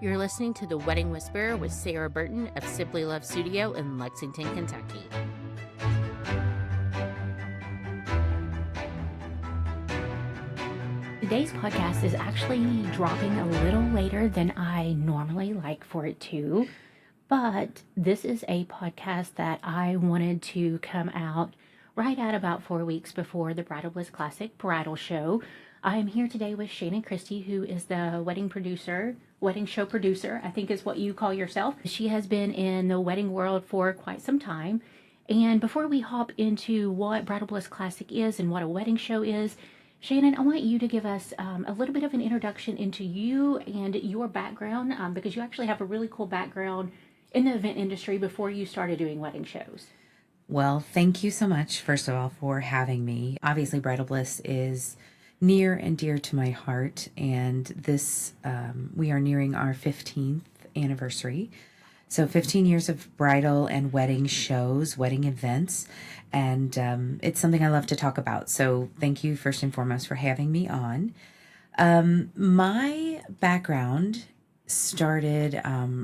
You're listening to The Wedding Whisperer with Sarah Burton of Simply Love Studio in Lexington, Kentucky. Today's podcast is actually dropping a little later than I normally like for it to, but this is a podcast that I wanted to come out right at about 4 weeks before the Bridal Bliss Classic Bridal Show. I am here today with Shannon Christie, who is the wedding show producer, I think is what you call yourself. She has been in the wedding world for quite some time. And before we hop into what Bridal Bliss Classic is and what a wedding show is, Shannon, I want you to give us a little bit of an introduction into you and your background, because you actually have a really cool background in the event industry before you started doing wedding shows. Well, thank you so much, first of all, for having me. Obviously, Bridal Bliss is near and dear to my heart, and this we are nearing our 15th anniversary. So 15 years of bridal and wedding shows, wedding events, and it's something I love to talk about. So thank you first and foremost for having me on. My background started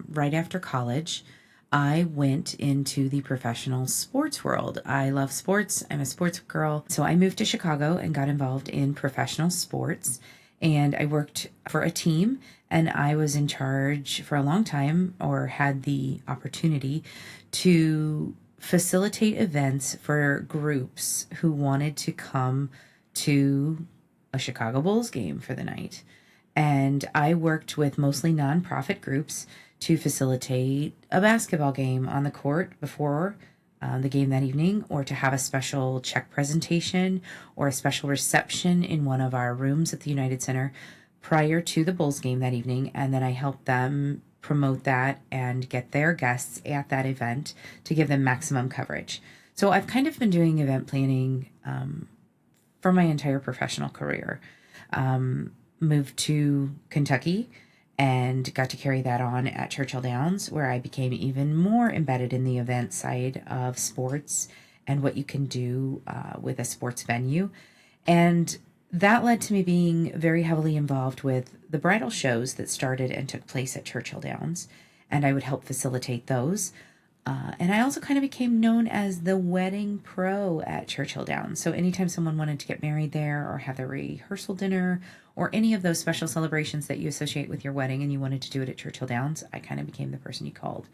right after college. I went into the professional sports world. I love sports. I'm a sports girl. So I moved to Chicago and got involved in professional sports. And I worked for a team, and I was in charge for a long time, or had the opportunity to facilitate events for groups who wanted to come to a Chicago Bulls game for the night. And I worked with mostly nonprofit groups to facilitate a basketball game on the court before the game that evening, or to have a special check presentation or a special reception in one of our rooms at the United Center prior to the Bulls game that evening. And then I helped them promote that and get their guests at that event to give them maximum coverage. So I've kind of been doing event planning for my entire professional career. Moved to Kentucky and got to carry that on at Churchill Downs, where I became even more embedded in the event side of sports and what you can do with a sports venue. And that led to me being very heavily involved with the bridal shows that started and took place at Churchill Downs, and I would help facilitate those. And I also kind of became known as the wedding pro at Churchill Downs. So anytime someone wanted to get married there, or have their rehearsal dinner, or any of those special celebrations that you associate with your wedding and you wanted to do it at Churchill Downs, I kind of became the person you called.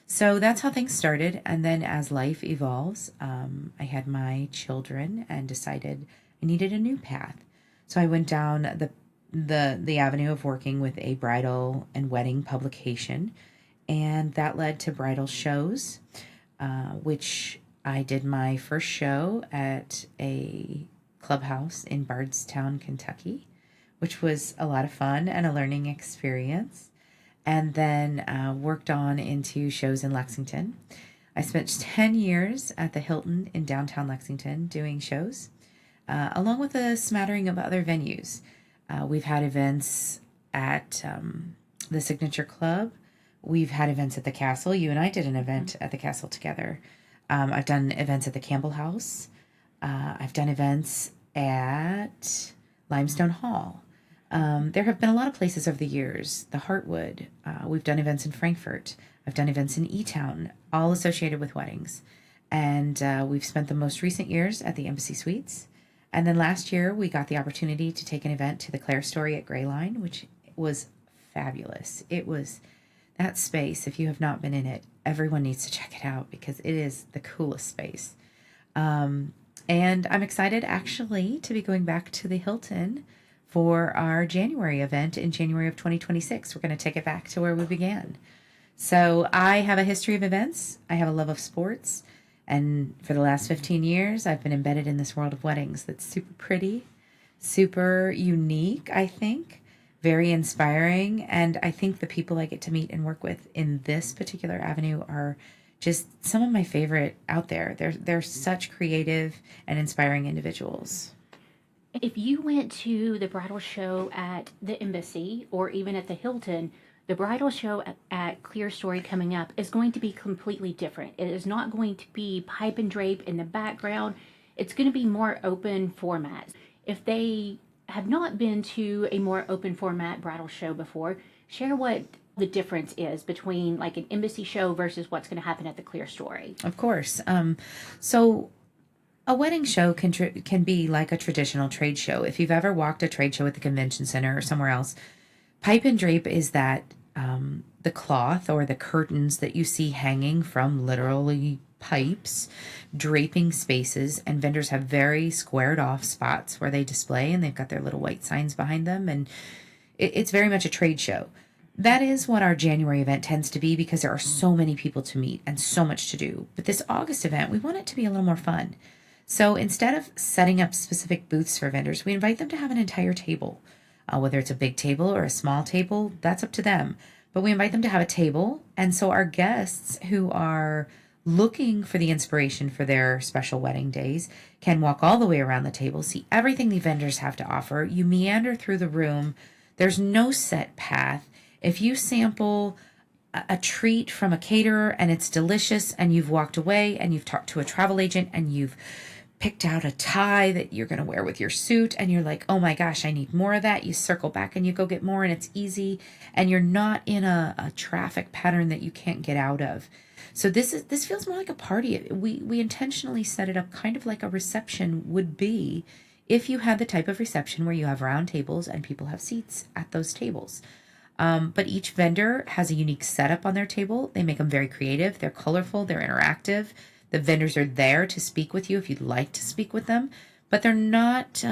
So that's how things started. And then as life evolves, I had my children and decided I needed a new path. So I went down the avenue of working with a bridal and wedding publication. And that led to bridal shows, which I did my first show at a clubhouse in Bardstown, Kentucky, which was a lot of fun and a learning experience. And then worked on into shows in Lexington. I spent 10 years at the Hilton in downtown Lexington doing shows, along with a smattering of other venues. We've had events at the Signature Club. We've had events at the Castle. You and I did an event at the Castle together. I've done events at the Campbell House. I've done events at Limestone Hall. There have been a lot of places over the years. The Heartwood. We've done events in Frankfurt. I've done events in E-Town, all associated with weddings. And we've spent the most recent years at the Embassy Suites. And then last year, we got the opportunity to take an event to the Clerestory at Gray Line, which was fabulous. It was that space. If you have not been in it, everyone needs to check it out because it is the coolest space. And I'm excited actually to be going back to the Hilton for our January event in January of 2026. We're going to take it back to where we began. So I have a history of events. I have a love of sports. And for the last 15 years, I've been embedded in this world of weddings that's super pretty, super unique, I think. Very inspiring, and I think the people I get to meet and work with in this particular avenue are just some of my favorite out there. They're such creative and inspiring individuals. If you went to the bridal show at the Embassy or even at the Hilton, the bridal show at Clerestory coming up is going to be completely different. It is not going to be pipe and drape in the background. It's going to be more open format. If they have not been to a more open format bridal show before, share what the difference is between like an embassy show versus what's going to happen at the Clerestory. Of course. So a wedding show can be like a traditional trade show. If you've ever walked a trade show at the convention center or somewhere else, pipe and drape is that the cloth or the curtains that you see hanging from literally pipes, draping spaces, and vendors have very squared off spots where they display, and they've got their little white signs behind them, and it's very much a trade show. That is what our January event tends to be because there are so many people to meet and so much to do. But this August event, we want it to be a little more fun. So instead of setting up specific booths for vendors, we invite them to have an entire table. Whether it's a big table or a small table, that's up to them. But we invite them to have a table. And so our guests who are looking for the inspiration for their special wedding days can walk all the way around the table, see everything the vendors have to offer. You meander through the room. There's no set path. If you sample a treat from a caterer and it's delicious and you've walked away and you've talked to a travel agent and you've picked out a tie that you're going to wear with your suit and you're like, oh my gosh, I need more of that. You circle back and you go get more and it's easy and you're not in a traffic pattern that you can't get out of. So this feels more like a party. We intentionally set it up kind of like a reception would be if you had the type of reception where you have round tables and people have seats at those tables. But each vendor has a unique setup on their table. They make them very creative. They're colorful. They're interactive. The vendors are there to speak with you if you'd like to speak with them, but they're not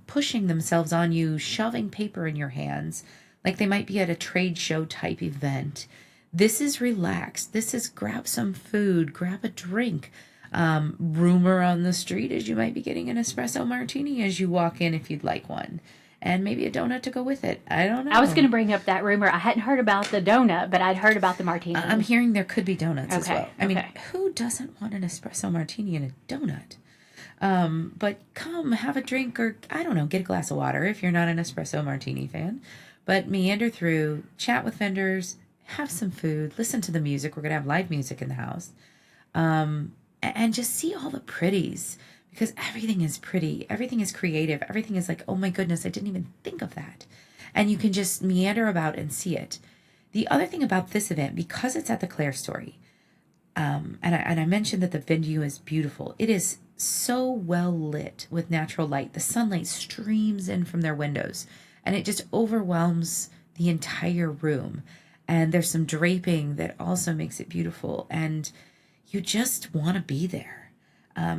pushing themselves on you, shoving paper in your hands like they might be at a trade show type event. This is relaxed. This is grab some food, grab a drink. Rumor on the street is you might be getting an espresso martini as you walk in if you'd like one. And maybe a donut to go with it. I don't know. I was going to bring up that rumor. I hadn't heard about the donut, but I'd heard about the martini. I'm hearing there could be donuts as well. I mean, Okay. who doesn't want an espresso martini and a donut? But come have a drink or, I don't know, get a glass of water if you're not an espresso martini fan. But meander through, chat with vendors, have some food, listen to the music. We're going to have live music in the house. And just see all the pretties. Because everything is pretty, everything is creative, everything is like, oh my goodness, I didn't even think of that. And you can just meander about and see it. The other thing about this event, because it's at the Clerestory, and I mentioned that the venue is beautiful. It is so well lit with natural light. The sunlight streams in from their windows, and it just overwhelms the entire room. And there's some draping that also makes it beautiful, and you just want to be there.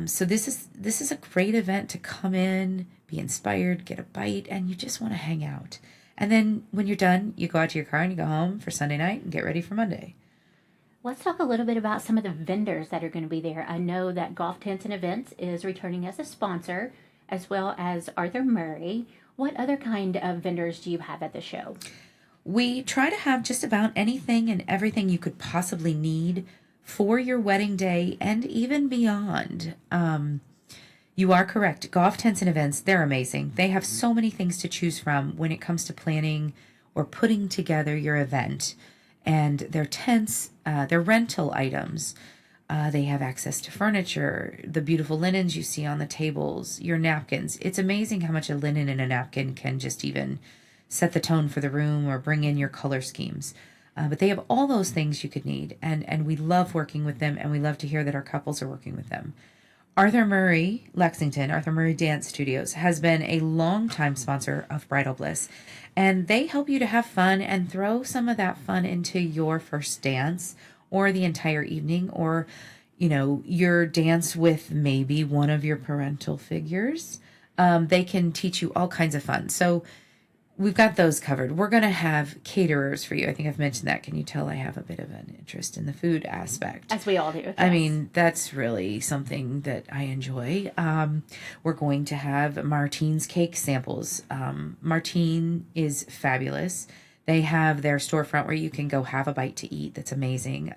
So this is a great event to come in, be inspired, get a bite, and you just want to hang out. And then when you're done, you go out to your car and you go home for Sunday night and get ready for Monday. Let's talk a little bit about some of the vendors that are going to be there. I know that Golf Tents and Events is returning as a sponsor, as well as Arthur Murray. What other kind of vendors do you have at the show? We try to have just about anything and everything you could possibly need for your wedding day and even beyond. You are correct. Golf Tents and Events, they're amazing. They have so many things to choose from when it comes to planning or putting together your event. And their tents, their rental items, they have access to furniture, the beautiful linens you see on the tables, your napkins. It's amazing how much a linen and a napkin can just even set the tone for the room or bring in your color schemes. But they have all those things you could need, and we love working with them, and we love to hear that our couples are working with them. Arthur Murray, Lexington, Arthur Murray Dance Studios, has been a longtime sponsor of Bridal Bliss, and they help you to have fun and throw some of that fun into your first dance or the entire evening, or, you know, your dance with maybe one of your parental figures. They can teach you all kinds of fun. So we've got those covered. We're going to have caterers for you. I think I've mentioned that. Can you tell I have a bit of an interest in the food aspect? As we all do. Yes. I mean, that's really something that I enjoy. We're going to have Martine's cake samples. Martine is fabulous. They have their storefront where you can go have a bite to eat. That's amazing.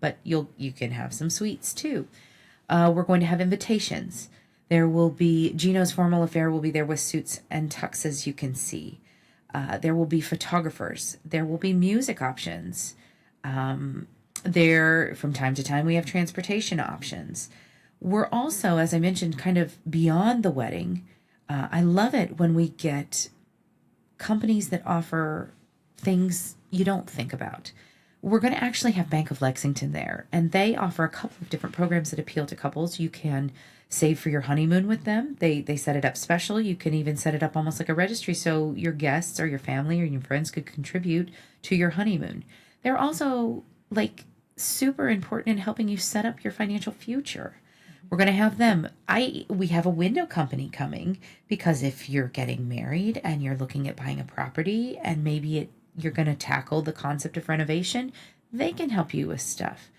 But you can have some sweets too. We're going to have invitations. There will be Gino's Formal Affair will be there with suits and tuxes you can see. There will be photographers. There will be music options. There, from time to time, we have transportation options. We're also, as I mentioned, kind of beyond the wedding. I love it when we get companies that offer things you don't think about. We're going to actually have Bank of Lexington there, and they offer a couple of different programs that appeal to couples. You can save for your honeymoon with them. They set it up special. You can even set it up almost like a registry so your guests or your family or your friends could contribute to your honeymoon. They're also like super important in helping you set up your financial future. We're going to have them. We have a window company coming because if you're getting married and you're looking at buying a property and maybe you're going to tackle the concept of renovation, they can help you with stuff.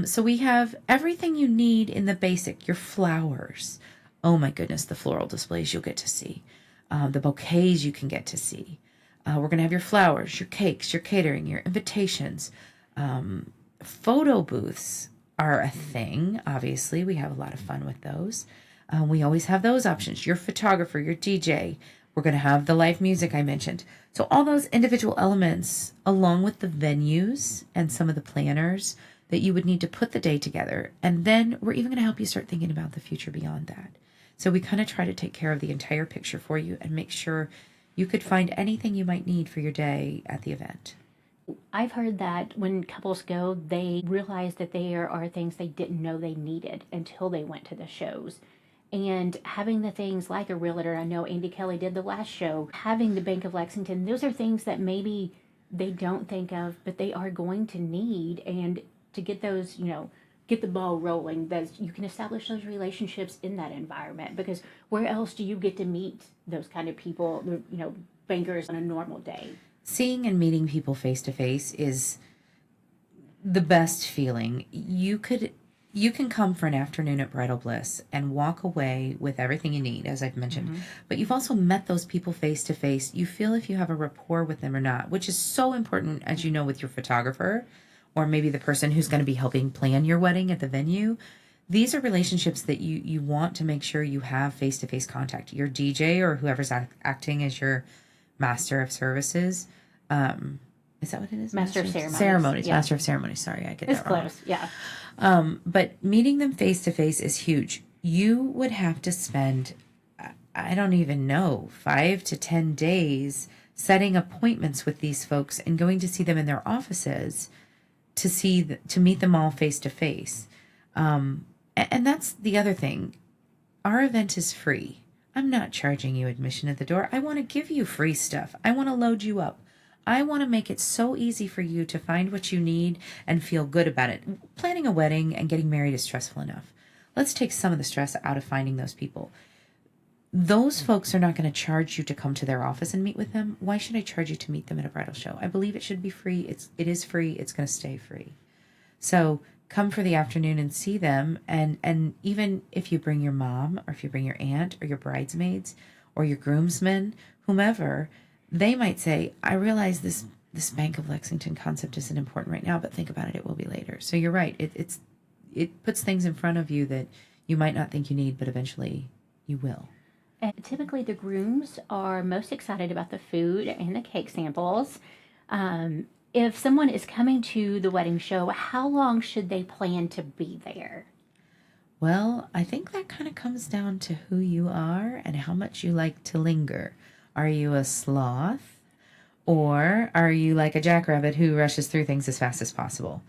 So we have everything you need in the basic, your flowers. Oh my goodness, the floral displays you'll get to see. The bouquets you can get to see. We're going to have your flowers, your cakes, your catering, your invitations. Photo booths are a thing. Obviously, we have a lot of fun with those. We always have those options. Your photographer, your DJ. We're going to have the live music I mentioned. So all those individual elements, along with the venues and some of the planners that you would need to put the day together. And then we're even going to help you start thinking about the future beyond that. So we kind of try to take care of the entire picture for you and make sure you could find anything you might need for your day at the event. I've heard that when couples go, they realize that there are things they didn't know they needed until they went to the shows. And having the things like a realtor, I know Andy Kelly did the last show, having the Bank of Lexington, those are things that maybe they don't think of, but they are going to need. And to get those, get the ball rolling, that you can establish those relationships in that environment. Because where else do you get to meet those kind of people, bankers on a normal day? Seeing and meeting people face to face is the best feeling. You can come for an afternoon at Bridal Bliss and walk away with everything you need, as I've mentioned. But you've also met those people face to face. You feel if you have a rapport with them or not, which is so important, as you know, with your photographer or maybe the person who's going to be helping plan your wedding at the venue. These are relationships that you want to make sure you have face to face contact. Your DJ or whoever's acting as your master of services. Is that what it is? Master of ceremonies. Ceremonies. Yeah. Master of ceremonies. Sorry, I get It's that wrong. close, yeah. But meeting them face to face is huge. You would have to spend, I don't even know, 5 to 10 days setting appointments with these folks and going to see them in their offices to meet them all face to face. And that's the other thing. Our event is free. I'm not charging you admission at the door. I want to give you free stuff. I want to load you up. I want to make it so easy for you to find what you need and feel good about it. Planning a wedding and getting married is stressful enough. Let's take some of the stress out of finding those people. Those folks are not going to charge you to come to their office and meet with them. Why should I charge you to meet them at a bridal show? I believe it should be free. It is free. It's going to stay free. So come for the afternoon and see them. And even if you bring your mom or if you bring your aunt or your bridesmaids or your groomsmen, whomever, they might say, I realize this Bank of Lexington concept isn't important right now, but think about it. It will be later. So you're right. It puts things in front of you that you might not think you need, but eventually you will. And typically the grooms are most excited about the food and the cake samples. If someone is coming to the wedding show, how long should they plan to be there? Well, I think that kind of comes down to who you are and how much you like to linger. Are you a sloth or are you like a jackrabbit who rushes through things as fast as possible?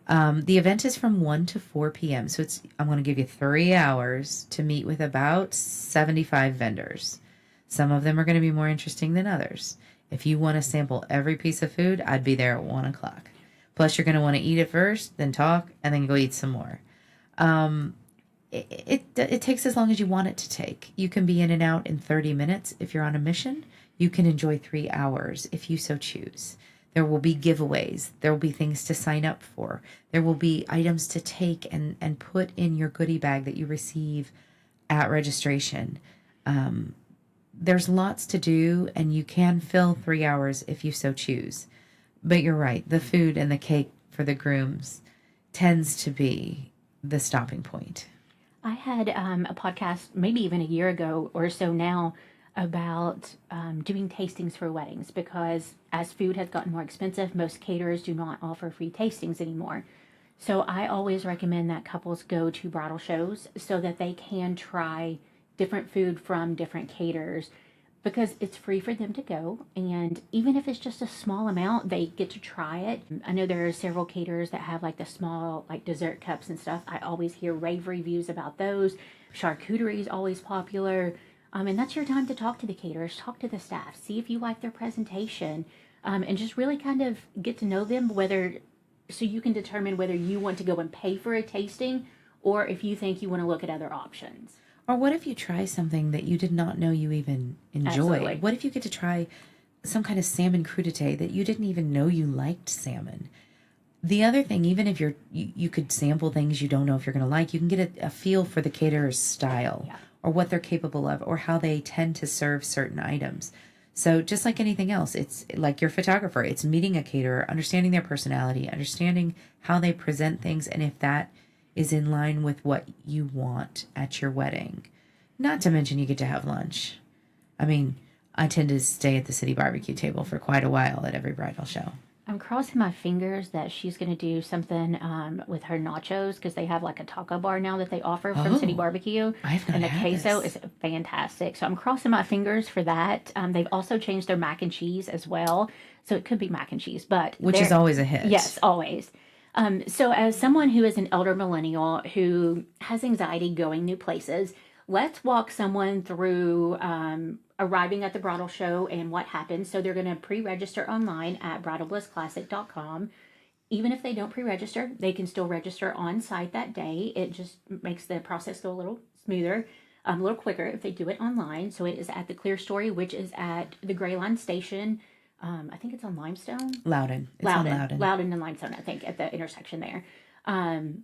The event is from 1 to 4 p.m. So I'm going to give you 3 hours to meet with about 75 vendors. Some of them are going to be more interesting than others. If you want to sample every piece of food, I'd be there at 1 o'clock. Plus, you're going to want to eat it first, then talk, and then go eat some more. It takes as long as you want it to take. You can be in and out in 30 minutes. If you're on a mission, you can enjoy 3 hours if you so choose. There will be giveaways. There will be things to sign up for. There will be items to take and put in your goodie bag that you receive at registration. There's lots to do, and you can fill 3 hours if you so choose. But you're right. The food and the cake for the grooms tends to be the stopping point. I had a podcast maybe even a year ago or so now about doing tastings for weddings, because as food has gotten more expensive, most caterers do not offer free tastings anymore. So I always recommend that couples go to bridal shows so that they can try different food from different caterers, because it's free for them to go. And even if it's just a small amount, they get to try it. I know there are several caterers that have like the small like dessert cups and stuff. I always hear rave reviews about those. Charcuterie is always popular. And that's your time to talk to the caterers, talk to the staff, see if you like their presentation, and just really kind of get to know them, so you can determine whether you want to go and pay for a tasting or if you think you want to look at other options. Or what if you try something that you did not know you even enjoyed? Absolutely. What if you get to try some kind of salmon crudité that you didn't even know you liked salmon? The other thing, even if you could sample things you don't know if you're going to like, you can get a feel for the caterer's style, or what they're capable of, or how they tend to serve certain items. So just like anything else, it's like your photographer. It's meeting a caterer, understanding their personality, understanding how they present things, and if that is in line with what you want at your wedding. Not to mention you get to have lunch. I mean, I tend to stay at the city barbecue table for quite a while at every bridal show. I'm crossing my fingers that she's going to do something with her nachos, because they have like a taco bar now that they offer from City Barbecue. I've not And the had queso this. is fantastic. So I'm crossing my fingers for that. They've also changed their mac and cheese as well. So it could be mac and cheese, but Which is always a hit. Yes, always. So as someone who is an elder millennial who has anxiety going new places, let's walk someone through arriving at the bridal show and what happens. So they're going to pre-register online at bridalblissclassic.com. Even if they don't pre-register, they can still register on site that day. It just makes the process go a little smoother, a little quicker if they do it online. So it is at the Clerestory, which is at the Gray Line Station. I think it's on Limestone. Loudon. It's on Loudon. Loudon and Limestone, I think, at the intersection there.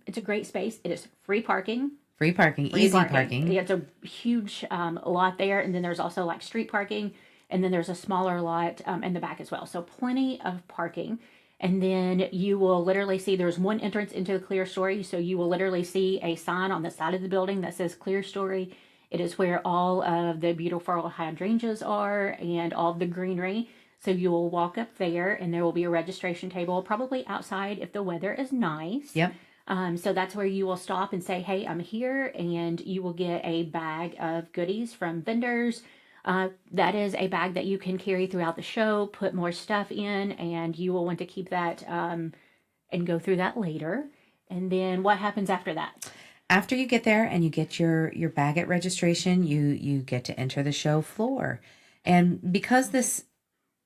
It's a great space. It is free parking. Free parking. Easy parking. Yeah, it's a huge lot there. And then there's also like street parking. And then there's a smaller lot in the back as well. So plenty of parking. And then you will literally see there's one entrance into the Clerestory. So you will literally see a sign on the side of the building that says Clerestory. It is where all of the beautiful hydrangeas are and all of the greenery. So you will walk up there and there will be a registration table, probably outside if the weather is nice. Yep. So that's where you will stop and say, hey, I'm here, and you will get a bag of goodies from vendors. That is a bag that you can carry throughout the show, put more stuff in, and you will want to keep that and go through that later. And then what happens after that? After you get there and you get your bag at registration, you get to enter the show floor. And because this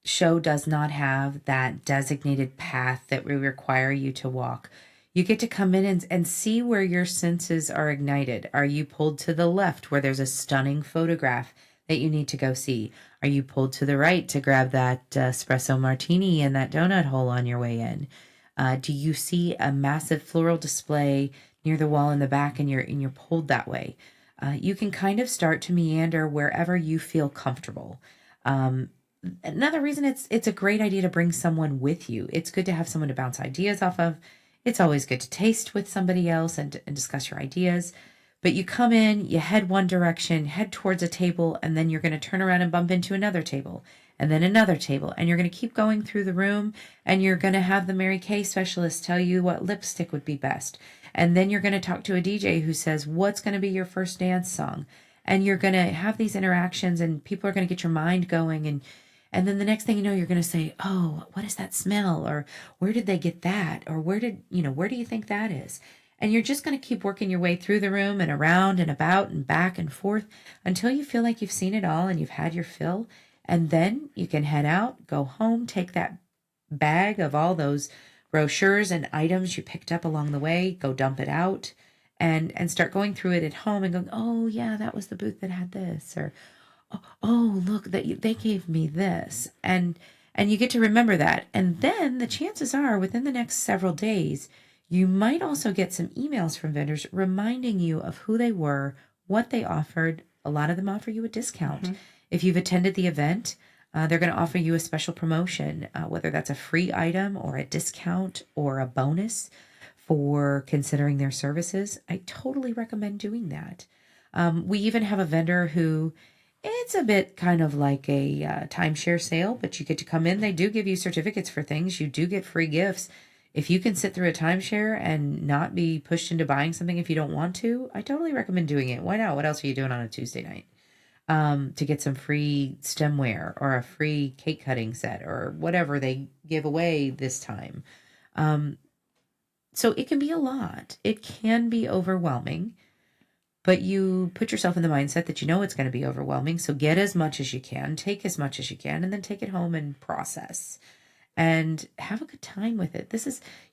show does not have that designated path that we require you to walk, you get to come in and see where your senses are ignited. Are you pulled to the left where there's a stunning photograph that you need to go see? Are you pulled to the right to grab that espresso martini and that donut hole on your way in? Do you see a massive floral display near the wall in the back and you're pulled that way? You can kind of start to meander wherever you feel comfortable. Another reason it's a great idea to bring someone with you. It's good to have someone to bounce ideas off of. It's always good to taste with somebody else and discuss your ideas. But you come in, you head one direction, head towards a table, and then you're going to turn around and bump into another table, and then another table. And you're going to keep going through the room, and you're going to have the Mary Kay specialist tell you what lipstick would be best. And then you're going to talk to a DJ who says, what's going to be your first dance song? And you're going to have these interactions, and people are going to get your mind going, and then the next thing you know, you're going to say, oh, what is that smell? Or where did they get that? Or where do you think that is? And you're just going to keep working your way through the room and around and about and back and forth until you feel like you've seen it all and you've had your fill. And then you can head out, go home, take that bag of all those brochures and items you picked up along the way, go dump it out and start going through it at home and going, oh, yeah, that was the booth that had this. Or, oh, look, they gave me this. And you get to remember that. And then the chances are within the next several days, you might also get some emails from vendors reminding you of who they were, what they offered. A lot of them offer you a discount. Mm-hmm. If you've attended the event, they're going to offer you a special promotion, whether that's a free item or a discount or a bonus for considering their services. I totally recommend doing that. We even have a vendor who, it's a bit kind of like a timeshare sale, but you get to come in. They do give you certificates for things. You do get free gifts If you can sit through a timeshare and not be pushed into buying something if you don't want to, I totally recommend doing it. Why not? What else are you doing on a Tuesday night? To get some free stemware or a free cake cutting set or whatever they give away this time. So it can be a lot. It can be overwhelming, but you put yourself in the mindset that you know it's going to be overwhelming. So get as much as you can, take as much as you can, and then take it home and process and have a good time with it.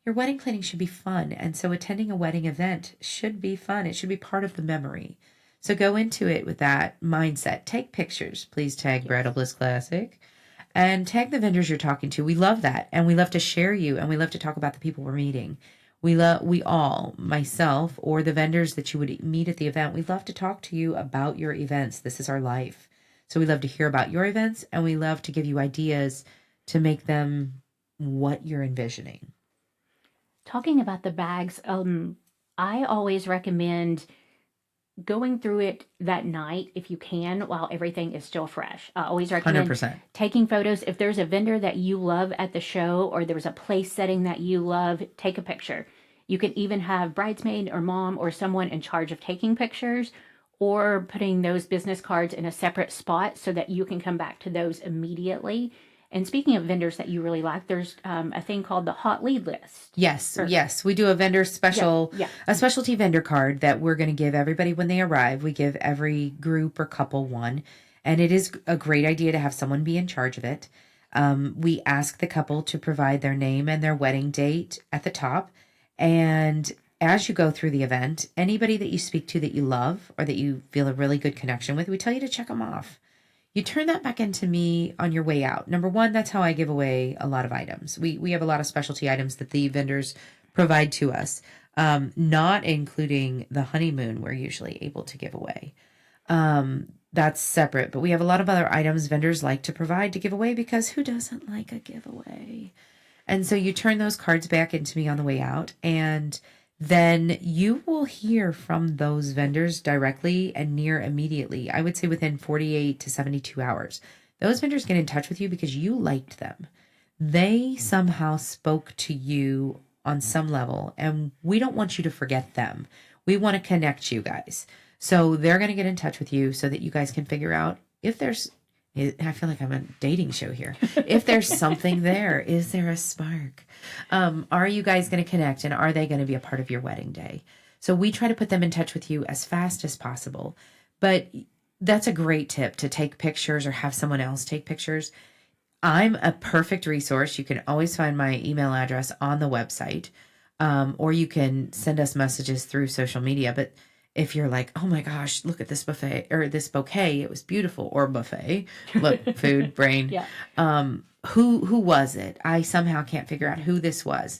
Your wedding planning should be fun. And so attending a wedding event should be fun. It should be part of the memory. So go into it with that mindset. Take pictures. Please tag Bridal Bliss Classic and tag the vendors you're talking to. We love that. And we love to share you, and we love to talk about the people we're meeting. We all, myself or the vendors that you would meet at the event, we love to talk to you about your events. This is our life. So we love to hear about your events, and we love to give you ideas to make them what you're envisioning. Talking about the bags, I always recommend going through it that night if you can while everything is still fresh. I always recommend 100%. taking photos. If there's a vendor that you love at the show or there's a place setting that you love, take a picture. You can even have bridesmaid or mom or someone in charge of taking pictures or putting those business cards in a separate spot so that you can come back to those immediately. And speaking of vendors that you really like, there's a thing called the hot lead list. Yes. We do a vendor special, a specialty vendor card that we're going to give everybody when they arrive. We give every group or couple one, and it is a great idea to have someone be in charge of it. We ask the couple to provide their name and their wedding date at the top. And as you go through the event, anybody that you speak to that you love or that you feel a really good connection with, we tell you to check them off. You turn that back into me on your way out. Number one, that's how I give away a lot of items. We have a lot of specialty items that the vendors provide to us, not including the honeymoon we're usually able to give away. That's separate, but we have a lot of other items vendors like to provide to give away because who doesn't like a giveaway? And so you turn those cards back into me on the way out, and then you will hear from those vendors directly and near immediately. I would say within 48 to 72 hours. Those vendors get in touch with you because you liked them. They somehow spoke to you on some level, and we don't want you to forget them. We want to connect you guys. So they're going to get in touch with you so that you guys can figure out if there's, I feel like I'm a dating show here. If there's something there, is there a spark? Are you guys going to connect, and are they going to be a part of your wedding day? So we try to put them in touch with you as fast as possible. But that's a great tip, to take pictures or have someone else take pictures. I'm a perfect resource. You can always find my email address on the website, or you can send us messages through social media. But if you're like, oh my gosh, look at this buffet or this bouquet, it was beautiful, or buffet, look, food, brain. Who was it? I somehow can't figure out who this was.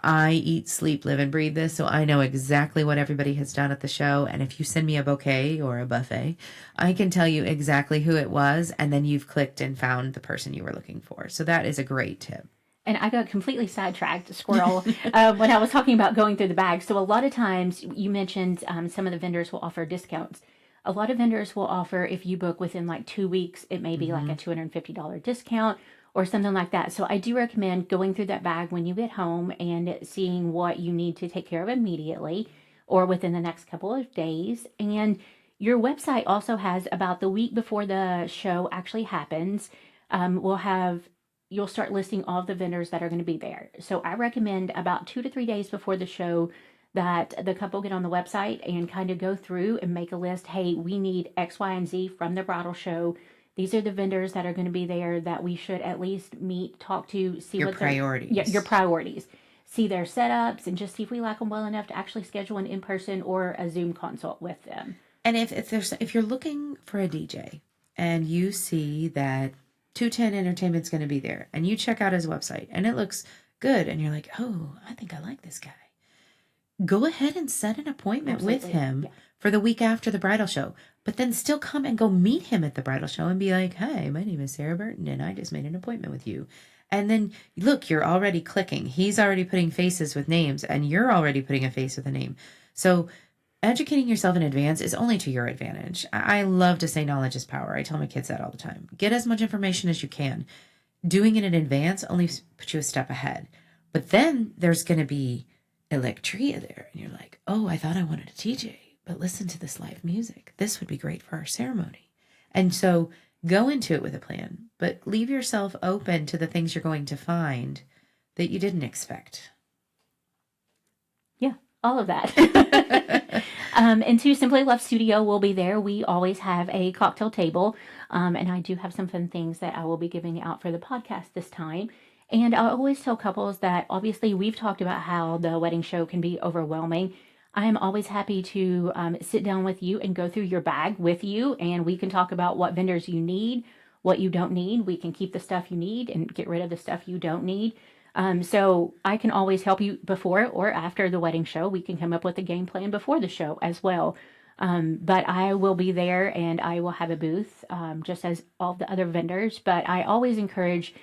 I eat, sleep, live, and breathe this, so I know exactly what everybody has done at the show. And if you send me a bouquet or a buffet, I can tell you exactly who it was, and then you've clicked and found the person you were looking for. So that is a great tip. And I got completely sidetracked, squirrel, when I was talking about going through the bag. So a lot of times, you mentioned some of the vendors will offer discounts. A lot of vendors will offer, if you book within like 2 weeks, it may be like a $250 discount or something like that. So I do recommend going through that bag when you get home and seeing what you need to take care of immediately or within the next couple of days. And your website also has, about the week before the show actually happens, you'll start listing all of the vendors that are going to be there. So I recommend about 2 to 3 days before the show that the couple get on the website and kind of go through and make a list. Hey, we need X, Y, and Z from the bridal show. These are the vendors that are going to be there that we should at least meet, talk to, see your what priorities. Your priorities. See their setups and just see if we like them well enough to actually schedule an in-person or a Zoom consult with them. And if you're looking for a DJ and you see that 210 Entertainment's going to be there, and you check out his website and it looks good, and you're like, oh, I think I like this guy, go ahead and set an appointment with him for the week after the bridal show, but then still come and go meet him at the bridal show and be like, hey, my name is Sarah Burton and I just made an appointment with you. And then look, you're already clicking. He's already putting faces with names, and you're already putting a face with a name. So educating yourself in advance is only to your advantage. I love to say knowledge is power. I tell my kids that all the time. Get as much information as you can. Doing it in advance only puts you a step ahead. But then there's going to be Electria there. And you're like, oh, I thought I wanted a TJ, but listen to this live music. This would be great for our ceremony. And so go into it with a plan, but leave yourself open to the things you're going to find that you didn't expect. Yeah, all of that. And to Simply Love Studio will be there. We always have a cocktail table. And I do have some fun things that I will be giving out for the podcast this time. And I always tell couples that obviously we've talked about how the wedding show can be overwhelming. I am always happy to sit down with you and go through your bag with you. And we can talk about what vendors you need, what you don't need. We can keep the stuff you need and get rid of the stuff you don't need. So I can always help you before or after the wedding show. We can come up with a game plan before the show as well. But I will be there and I will have a booth, just as all the other vendors. But I always encourage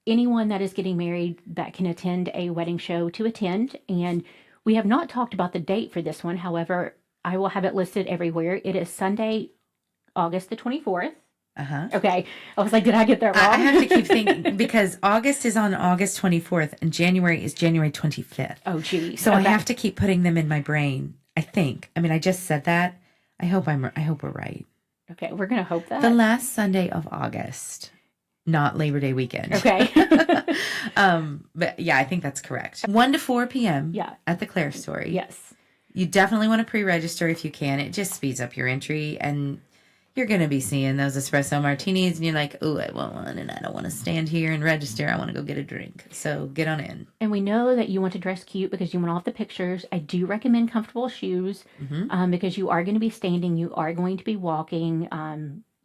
anyone that is getting married that can attend a wedding show to attend. And we have not talked about the date for this one. However, I will have it listed everywhere. It is Sunday, August the 24th. Uh-huh. Okay. I was like, did I get that wrong? I have to keep thinking because August is on August 24th and January is January 25th. Oh, geez. So okay. I have to keep putting them in my brain. I think. I mean, I just said that. I hope we're right. Okay. We're going to hope that. The last Sunday of August, not Labor Day weekend. Okay. But yeah, I think that's correct. 1 to 4 p.m. Yeah. At the Clerestory. Yes. You definitely want to pre-register if you can. It just speeds up your entry, and you're going to be seeing those espresso martinis, and you're like, oh, I want one, and I don't want to stand here and register. I want to go get a drink. So get on in. And we know that you want to dress cute because you want all the pictures. I do recommend comfortable shoes because you are going to be standing. You are going to be walking.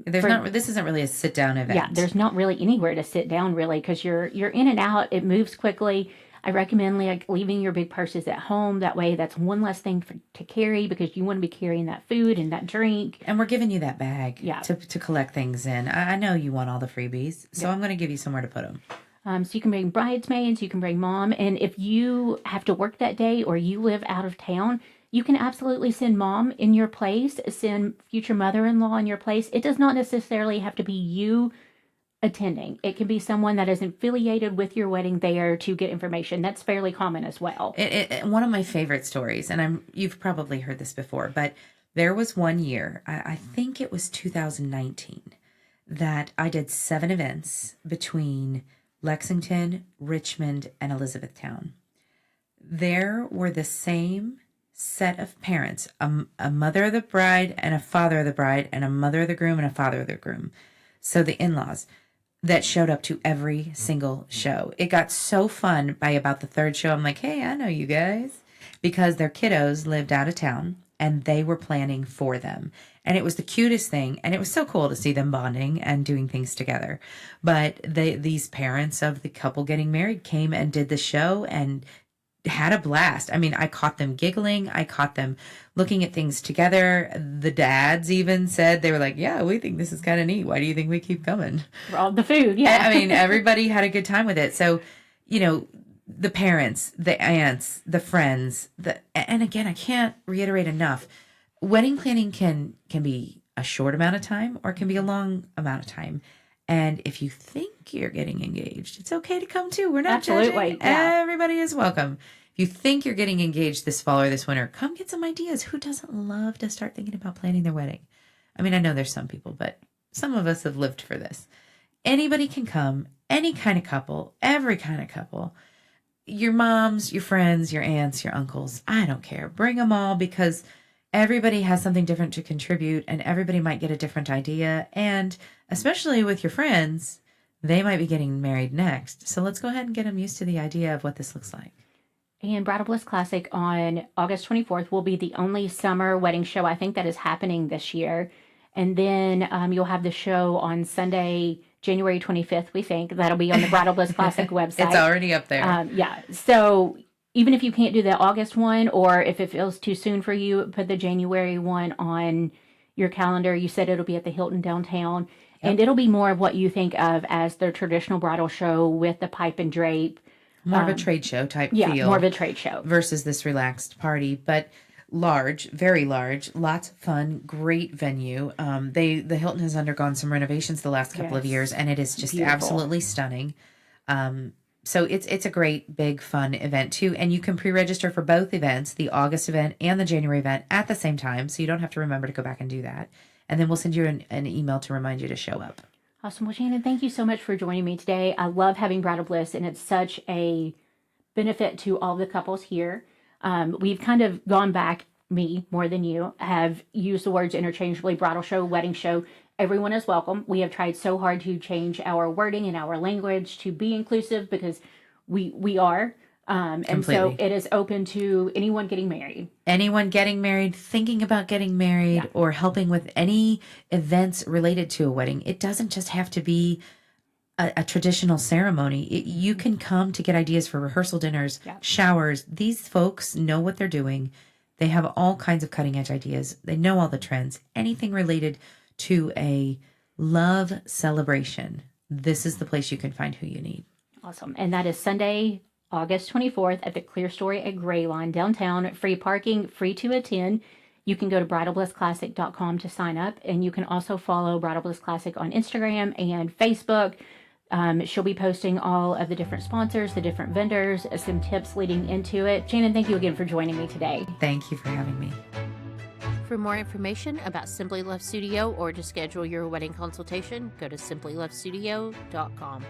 This isn't really a sit down event. Yeah, there's not really anywhere to sit down really because you're in and out. It moves quickly. I recommend leaving your big purses at home. That way, that's one less thing to carry because you want to be carrying that food and that drink. And we're giving you that bag Yeah. to collect things in. I know you want all the freebies, so I'm going to give you somewhere to put them. So you can bring bridesmaids, you can bring mom. And if you have to work that day or you live out of town, you can absolutely send mom in your place, send future mother-in-law in your place. It does not necessarily have to be you attending. It can be someone that is affiliated with your wedding there to get information. That's fairly common as well. One of my favorite stories, and you've probably heard this before, but there was one year, I think it was 2019, that I did 7 events between Lexington, Richmond, and Elizabethtown. There were the same set of parents, a mother of the bride and a father of the bride, and a mother of the groom and a father of the groom. So the in-laws that showed up to every single show. It got so fun by about the 3rd show. I'm like, hey, I know you guys, because their kiddos lived out of town and they were planning for them. And it was the cutest thing. And it was so cool to see them bonding and doing things together. But these parents of the couple getting married came and did the show and had a blast. I mean, I caught them giggling. I caught them looking at things together. The dads even said, they were like, yeah, we think this is kind of neat. Why do you think we keep coming? For all the food, yeah. I mean, everybody had a good time with it. So, the parents, the aunts, the friends, and again, I can't reiterate enough. Wedding planning can be a short amount of time or it can be a long amount of time. And if you think you're getting engaged, it's okay to come too. We're not Absolutely, judging. yeah. Everybody is welcome. If you think you're getting engaged this fall or this winter, come get some ideas. Who doesn't love to start thinking about planning their wedding? I mean, I know there's some people, but some of us have lived for this. Anybody can come, any kind of couple, every kind of couple. Your moms, your friends, your aunts, your uncles, I don't care. Bring them all because everybody has something different to contribute and everybody might get a different idea. And especially with your friends, they might be getting married next. So let's go ahead and get them used to the idea of what this looks like. And Bridal Bliss Classic on August 24th will be the only summer wedding show I think that is happening this year. And then you'll have the show on Sunday, January 25th, we think. That'll be on the Bridal Bliss Classic website. It's already up there. Yeah. So even if you can't do the August one, or if it feels too soon for you, put the January one on your calendar. You said it'll be at the Hilton downtown. Yep. And it'll be more of what you think of as the traditional bridal show with the pipe and drape. More of a trade show type feel. Yeah, more of a trade show. Versus this relaxed party. But large, very large, lots of fun, great venue. The Hilton has undergone some renovations the last couple of years, and it is just beautiful. Absolutely stunning. So it's a great, big, fun event too. And you can pre-register for both events, the August event and the January event at the same time. So you don't have to remember to go back and do that. And then we'll send you an email to remind you to show up. Awesome. Well, Shannon, thank you so much for joining me today. I love having Bridal Bliss, and it's such a benefit to all the couples here. We've kind of gone back, me more than you, have used the words interchangeably: bridal show, wedding show. Everyone is welcome. We have tried so hard to change our wording and our language to be inclusive, because we are. And so Completely. it is open to anyone getting married. Anyone getting married, thinking about getting married, or helping with any events related to a wedding. It doesn't just have to be a traditional ceremony. You can come to get ideas for rehearsal dinners, showers. These folks know what they're doing. They have all kinds of cutting edge ideas. They know all the trends. Anything related to a love celebration, this is the place you can find who you need. Awesome. And that is Sunday, August 24th at the Clerestory at Gray Line downtown. Free parking, free to attend. You can go to bridalblissclassic.com to sign up, and you can also follow Bridal Bliss Classic on Instagram and Facebook. She'll be posting all of the different sponsors, the different vendors, some tips leading into it. Shannon, thank you again for joining me today. Thank you for having me. For more information about Simply Love Studio or to schedule your wedding consultation, go to simplylovestudio.com.